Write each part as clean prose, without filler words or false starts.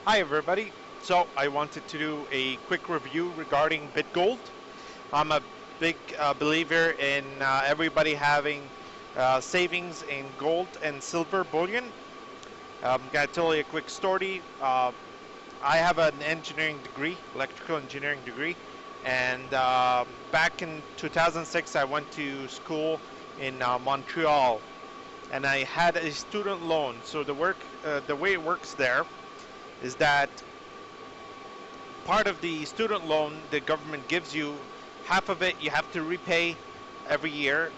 Hi everybody. So I wanted to do a quick review regarding BitGold. I'm a big believer in everybody having savings in gold and silver bullion. I'm gonna tell you a quick story. I have an engineering degree, electrical engineering degree, and back in 2006 I went to school in Montreal, and I had a student loan. So the way it works there is that part of the student loan the government gives you, half of it you have to repay every year.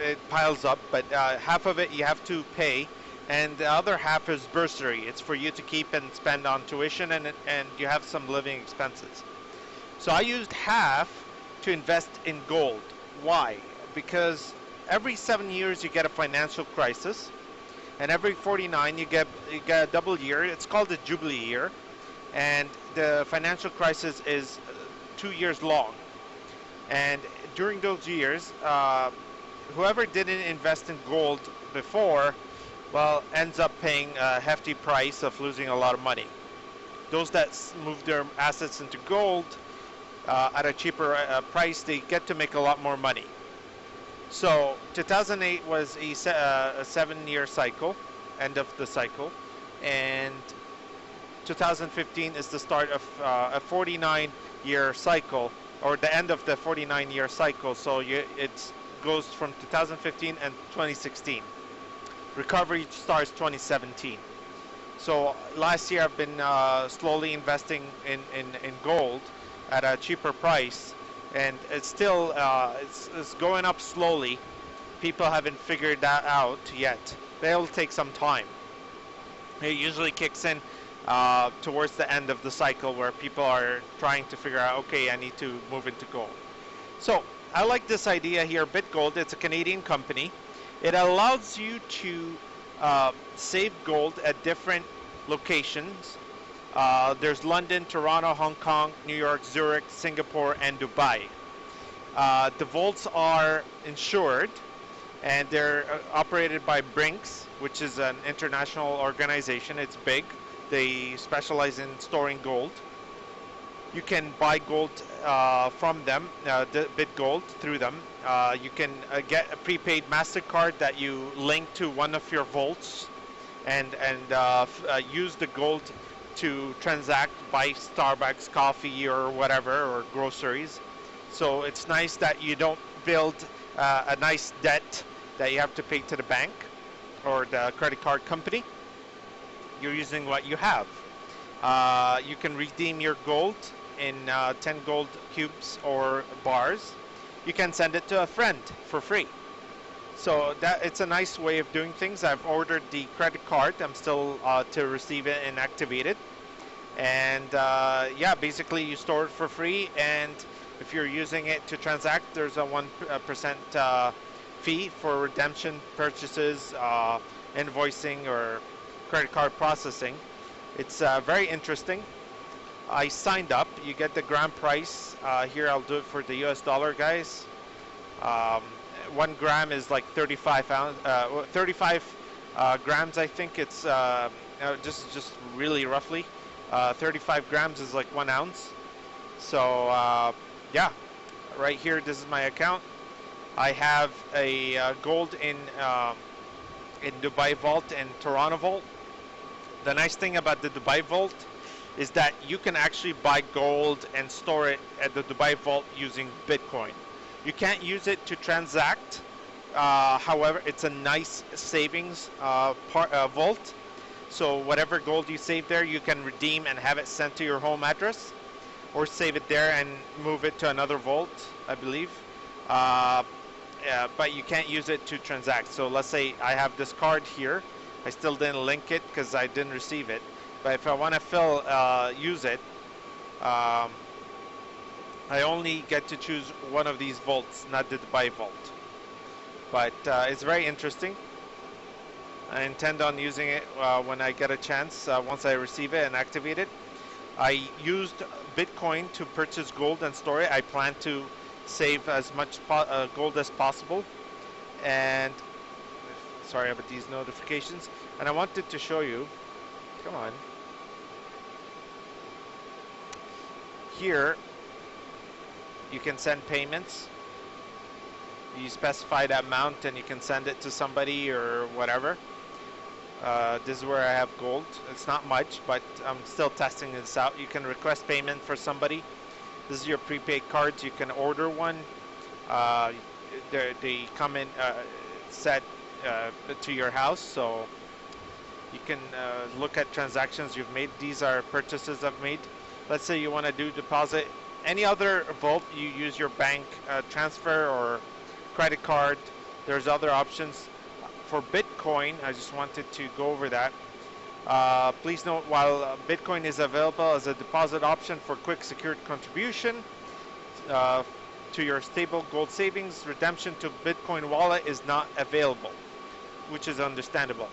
It piles up, but half of it you have to pay, and the other half is bursary. It's for you to keep and spend on tuition, and you have some living expenses. So I used half to invest in gold. Why? Because every 7 years you get a financial crisis, and every 49 you get a double year. It's called a jubilee year, and the financial crisis is 2 years long. And during those years, whoever didn't invest in gold before, well, ends up paying a hefty price of losing a lot of money. Those that move their assets into gold at a cheaper price, they get to make a lot more money. So 2008 was a 7-year cycle, end of the cycle, and 2015 is the start of a 49-year cycle, or the end of the 49-year cycle. So it goes from 2015 and 2016. Recovery starts 2017. So last year I've been slowly investing in gold at a cheaper price, and it's still it's going up slowly. People haven't figured that out yet. They'll take some time. It usually kicks in towards the end of the cycle, where people are trying to figure out, okay, I need to move into gold. So I like this idea here, BitGold. It's a Canadian company. It allows you to save gold at different locations. There's London, Toronto, Hong Kong, New York, Zurich, Singapore, and Dubai. The vaults are insured, and they're operated by Brinks, which is an international organization. It's big. They specialize in storing gold. You can buy gold from them, the BitGold, through them. You can get a prepaid MasterCard that you link to one of your vaults, and use the gold to transact, buy Starbucks coffee or whatever, or groceries. So it's nice that you don't build a nice debt that you have to pay to the bank or the credit card company. You're using what you have. You can redeem your gold in 10 gold cubes or bars. You can send it to a friend for free. So it's a nice way of doing things. I've ordered the credit card. I'm still to receive it and activate it. And yeah, basically you store it for free, and if you're using it to transact, there's a 1% fee for redemption purchases, invoicing, or credit card processing. It's very interesting. I signed up. You get the gram price. Here I'll do it for the US dollar, guys. 1 gram is like 35 grams, I think. It's just really roughly. 35 grams is like 1 ounce. So yeah, right here, this is my account. I have a gold in Dubai Vault and Toronto Vault. The nice thing about the Dubai Vault is that you can actually buy gold and store it at the Dubai Vault using Bitcoin. You can't use it to transact. However, it's a nice savings vault. So whatever gold you save there, you can redeem and have it sent to your home address, or save it there and move it to another vault, I believe. But you can't use it to transact. So let's say I have this card here. I still didn't link it because I didn't receive it. But if I want to use it, I only get to choose one of these vaults, not the Dubai Vault. But it's very interesting. I intend on using it when I get a chance, once I receive it and activate it. I used Bitcoin to purchase gold and store it. I plan to save as much gold as possible. And sorry about these notifications. And I wanted to show you, come on. here you can send payments. You specify the amount and you can send it to somebody or whatever. This is where I have gold. It's not much, but I'm still testing this out. You can request payment for somebody. This is your prepaid cards. You can order one. They come in set to your house, so you can look at transactions you've made. These are purchases I've made. Let's say you want to do deposit. Any other vault, you use your bank transfer or credit card. There's other options. For Bitcoin, I just wanted to go over that. Please note, while Bitcoin is available as a deposit option for quick secured contribution to your stable gold savings, redemption to Bitcoin wallet is not available, which is understandable.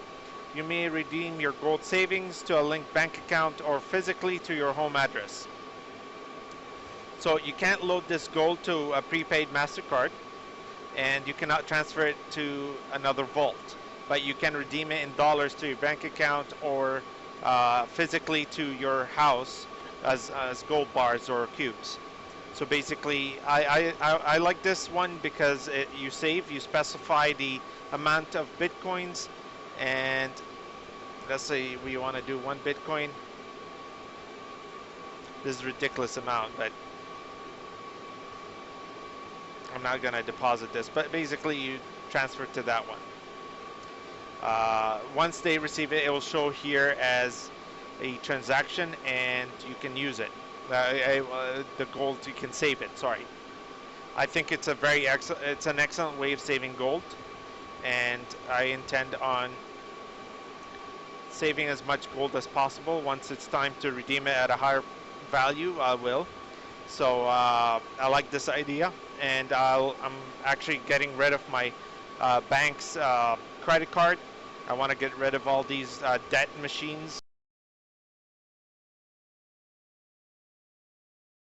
You may redeem your gold savings to a linked bank account or physically to your home address. So you can't load this gold to a prepaid MasterCard, and you cannot transfer it to another vault, but you can redeem it in dollars to your bank account or physically to your house as gold bars or cubes. So basically, I like this one because you specify the amount of Bitcoins, and let's say we want to do 1 Bitcoin. This is a ridiculous amount, but I'm not going to deposit this, but basically you transfer to that one. Once they receive it, it will show here as a transaction and you can use it. The gold, you can save it, sorry. I think it's it's an excellent way of saving gold, and I intend on saving as much gold as possible. Once it's time to redeem it at a higher value, I will. So I like this idea, and I'm actually getting rid of my bank's credit card. I want to get rid of all these debt machines